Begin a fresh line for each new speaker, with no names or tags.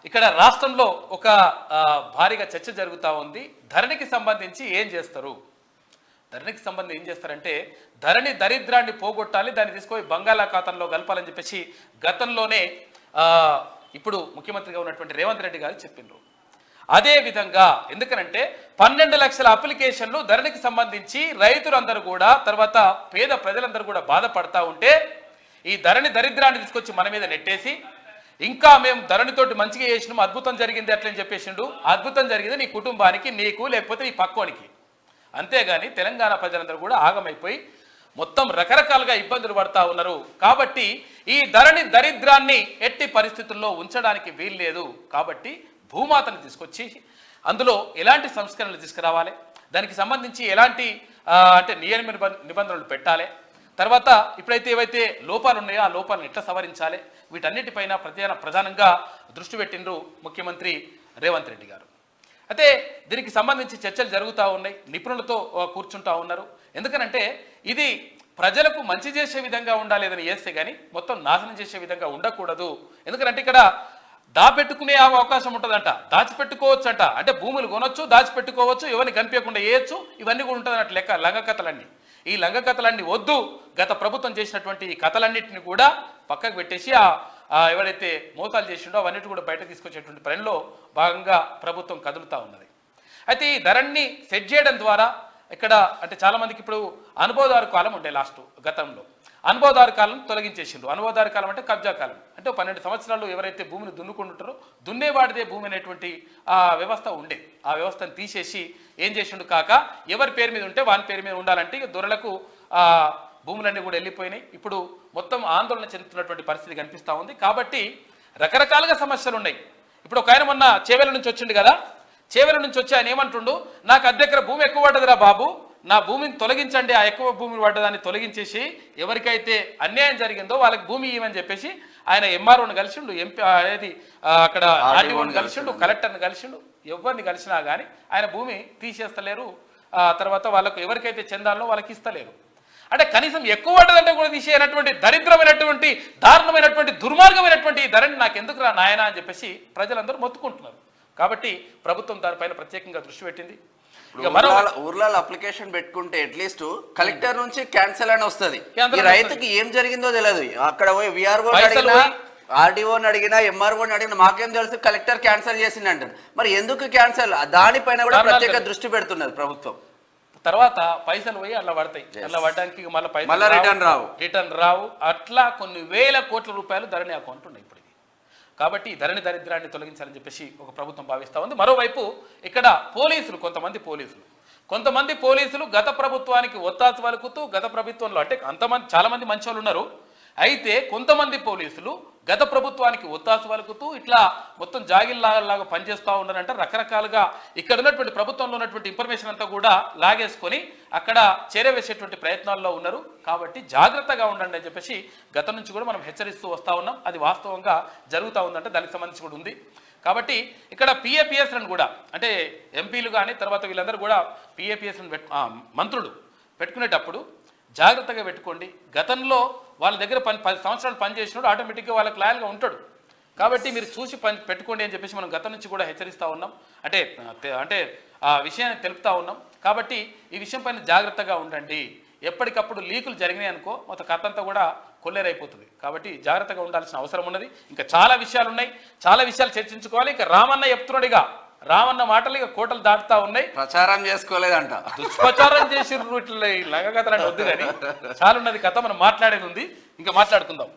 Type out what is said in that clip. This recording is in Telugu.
ఇక్కడ రాష్ట్రంలో ఒక భారీగా చర్చ జరుగుతూ ఉంది. ధరణికి సంబంధించి ఏం చేస్తారు, ధరణికి సంబంధించి ఏం చేస్తారంటే ధరణి దరిద్రాన్ని పోగొట్టాలి, దాన్ని తీసుకొని బంగాళాఖాతంలో కలపాలని చెప్పేసి గతంలోనే ఇప్పుడు ముఖ్యమంత్రిగా ఉన్నటువంటి రేవంత్ రెడ్డి గారు చెప్పిండ్రు. అదే విధంగా ఎందుకనంటే 12 లక్షల అప్లికేషన్లు ధరణికి సంబంధించి రైతులందరూ కూడా తర్వాత పేద ప్రజలందరూ కూడా బాధపడతా ఉంటే ఈ ధరణి దరిద్రాన్ని తీసుకొచ్చి మన మీద నెట్టేసి ఇంకా మేము ధరణితోటి మంచిగా చేసినాము, అద్భుతం జరిగింది అట్లని చెప్పేసిండు. అద్భుతం జరిగింది నీ కుటుంబానికి, నీకు, లేకపోతే నీ పక్కోనికి. అంతేగాని తెలంగాణ ప్రజలందరూ కూడా ఆగమైపోయి మొత్తం రకరకాలుగా ఇబ్బందులు పడతా ఉన్నారు. కాబట్టి ఈ ధరణి దరిద్రాన్ని ఎట్టి పరిస్థితుల్లో ఉంచడానికి వీల్లేదు. కాబట్టి భూమాతను తీసుకొచ్చి అందులో ఎలాంటి సంస్కరణలు తీసుకురావాలి, దానికి సంబంధించి ఎలాంటి అంటే నియమ నిబంధనలు పెట్టాలి, తర్వాత ఇప్పుడైతే ఏవైతే లోపాలు ఉన్నాయో ఆ లోపాలను ఎట్లా సవరించాలి, వీటన్నిటిపైన ప్రధానంగా దృష్టి పెట్టిండ్రు ముఖ్యమంత్రి రేవంత్ రెడ్డి గారు. అయితే దీనికి సంబంధించి చర్చలు జరుగుతూ ఉన్నాయి, నిపుణులతో కూర్చుంటూ ఉన్నారు. ఎందుకనంటే ఇది ప్రజలకు మంచి చేసే విధంగా ఉండాలి ఏదని చేస్తే కానీ మొత్తం నాశనం చేసే విధంగా ఉండకూడదు. ఎందుకంటే ఇక్కడ దాపెట్టుకునే అవకాశం ఉంటుందంట, దాచిపెట్టుకోవచ్చంట. అంటే భూములు కొనొచ్చు, దాచిపెట్టుకోవచ్చు, ఎవరిని కనిపించకుండా వేయచ్చు, ఇవన్నీ కూడా ఉంటుంది అన్నట్టు లెక్క. లంగ కథలన్నీ, ఈ లంగ కథలన్నీ వద్దు. గత ప్రభుత్వం చేసినటువంటి ఈ కథలన్నింటినీ కూడా పక్కకు పెట్టేసి ఎవరైతే మోసాలు చేసిండో అవన్నిటి కూడా బయట తీసుకొచ్చేటువంటి పనిలో భాగంగా ప్రభుత్వం కదులుతూ ఉన్నది. అయితే ఈ ధరణిని సెట్ చేయడం ద్వారా ఇక్కడ అంటే చాలామందికి ఇప్పుడు అనుభవదారు కాలం ఉండే గతంలో అనుభవదారు కాలం తొలగించేసిండ్రు. అనుభవదారు కాలం అంటే కబ్జా కాలం, అంటే 12 సంవత్సరాలు ఎవరైతే భూమిని దున్నుకుంటుంటారో దున్నేవాడిదే భూమి అనేటువంటి వ్యవస్థ ఉండే. ఆ వ్యవస్థను తీసేసి ఏం చేసిండు కాక ఎవరి పేరు మీద ఉంటే వాని పేరు మీద ఉండాలంటే ఇక దొరలకు భూములన్నీ కూడా వెళ్ళిపోయినాయి. ఇప్పుడు మొత్తం ఆందోళన చెందుతున్నటువంటి పరిస్థితి కనిపిస్తూ ఉంది. కాబట్టి రకరకాలుగా సమస్యలు ఉన్నాయి. ఇప్పుడు ఒక ఆయన మొన్న చేవెల నుంచి వచ్చిండు కదా, చేవెల నుంచి వచ్చి ఆయన ఏమంటుండు, నాకు అద్దెకర భూమి ఎక్కువ పడ్డదిరా బాబు, నా భూమిని తొలగించండి, ఆ ఎక్కువ భూమిని పడ్డదాన్ని తొలగించేసి ఎవరికైతే అన్యాయం జరిగిందో వాళ్ళకి భూమి ఇవ్వమని చెప్పేసి ఆయన ఎంఆర్ఓని కలిసిండు, అక్కడ ఆర్టీఓని కలిసిండు, కలెక్టర్ని కలిసిండు. ఎవరిని కలిసినా కానీ ఆయన భూమి తీసేస్తలేరు. తర్వాత వాళ్ళకు ఎవరికైతే చెందాలో వాళ్ళకి ఇస్తలేరు. అంటే కనీసం ఎక్కువ పడ్డదంటే కూడా తీసేయనటువంటి దరిద్రమైనటువంటి దారుణమైనటువంటి దుర్మార్గమైనటువంటి ధరణి నాకు ఎందుకు రా నాయన అని చెప్పేసి ప్రజలందరూ మొత్తుకుంటున్నారు. కాబట్టి ప్రభుత్వం దానిపైన ప్రత్యేకంగా దృష్టి పెట్టింది.
ఊర్లలో అప్లికేషన్ పెట్టుకుంటే అట్లీస్ట్ కలెక్టర్ నుంచి క్యాన్సిల్ అని వస్తుంది. రైతుకి ఏం జరిగిందో తెలియదు. అక్కడ పోయి విఆర్ఓ అడిగినా, ఆర్డీఓని అడిగినా, ఎంఆర్ఓని అడిగినా మాకేం తెలుసు కలెక్టర్ క్యాన్సిల్ చేసింది అంటారు. మరి ఎందుకు క్యాన్సిల్, దానిపైన కూడా ప్రత్యేక దృష్టి పెడుతున్నది ప్రభుత్వం.
తర్వాత పైసలు పోయి అలా పడతాయి, అలా పడడానికి మళ్ళీ రిటర్న్ రావు. అట్లా కొన్ని వేల కోట్ల రూపాయలు ధరణి అకౌంట్ ఉన్నాయి ఇప్పుడు. కాబట్టి ధరణి దరిద్రాన్ని తొలగించాలని చెప్పేసి ఒక ప్రభుత్వం భావిస్తూ ఉంది. మరోవైపు ఇక్కడ కొంతమంది పోలీసులు గత ప్రభుత్వానికి ఒత్తాసు పలుకుతూ గత ప్రభుత్వంలో అంటే చాలామంది మంచి వాళ్ళు ఉన్నారు. అయితే కొంతమంది పోలీసులు గత ప్రభుత్వానికి ఒత్తాసు పలుకుతూ ఇట్లా మొత్తం జాగిల్లాగా పనిచేస్తూ ఉన్నారంటే రకరకాలుగా ఇక్కడ ఉన్నటువంటి ప్రభుత్వంలో ఉన్నటువంటి ఇన్ఫర్మేషన్ అంతా కూడా లాగేసుకొని అక్కడ చేరవేసేటువంటి ప్రయత్నాల్లో ఉన్నారు. కాబట్టి జాగ్రత్తగా ఉండండి అని చెప్పేసి గతం నుంచి కూడా మనం హెచ్చరిస్తూ వస్తూ ఉన్నాం. అది వాస్తవంగా జరుగుతూ ఉందంటే దానికి సంబంధించి కూడా ఉంది. కాబట్టి ఇక్కడ పిఏపిఎస్లను కూడా అంటే ఎంపీలు కానీ తర్వాత వీళ్ళందరూ కూడా పిఏపిఎస్లను మంత్రులు పెట్టుకునేటప్పుడు జాగ్రత్తగా పెట్టుకోండి. గతంలో వాళ్ళ దగ్గర 10 సంవత్సరాలు పనిచేసినాడు ఆటోమేటిక్గా వాళ్ళకి లాయల్గా ఉంటాడు. కాబట్టి మీరు చూసి పెట్టుకోండి అని చెప్పేసి మనం గతం నుంచి కూడా హెచ్చరిస్తూ ఉన్నాం, అంటే ఆ విషయాన్ని తెలుపుతూ ఉన్నాం. కాబట్టి ఈ విషయం పైన జాగ్రత్తగా ఉండండి. ఎప్పటికప్పుడు లీకులు జరిగినాయి అనుకో మొత్తం కథ అంతా కూడా కొల్లేరైపోతుంది. కాబట్టి జాగ్రత్తగా ఉండాల్సిన అవసరం ఉన్నది. ఇంకా చాలా విషయాలు ఉన్నాయి, చాలా విషయాలు చర్చించుకోవాలి. ఇక రామన్న చెప్తున్నాడు, ఇక రామన్న మాటలు ఇక కోటలు దాటుతా ఉన్నాయి.
ప్రచారం చేసుకోలేదంట,
దుష్ప్రచారం చేసి లంగ కథలు అంటే వద్దు కానీ చాలా ఉన్నది కథ, మనం మాట్లాడేది ఉంది, ఇంకా మాట్లాడుకుందాం.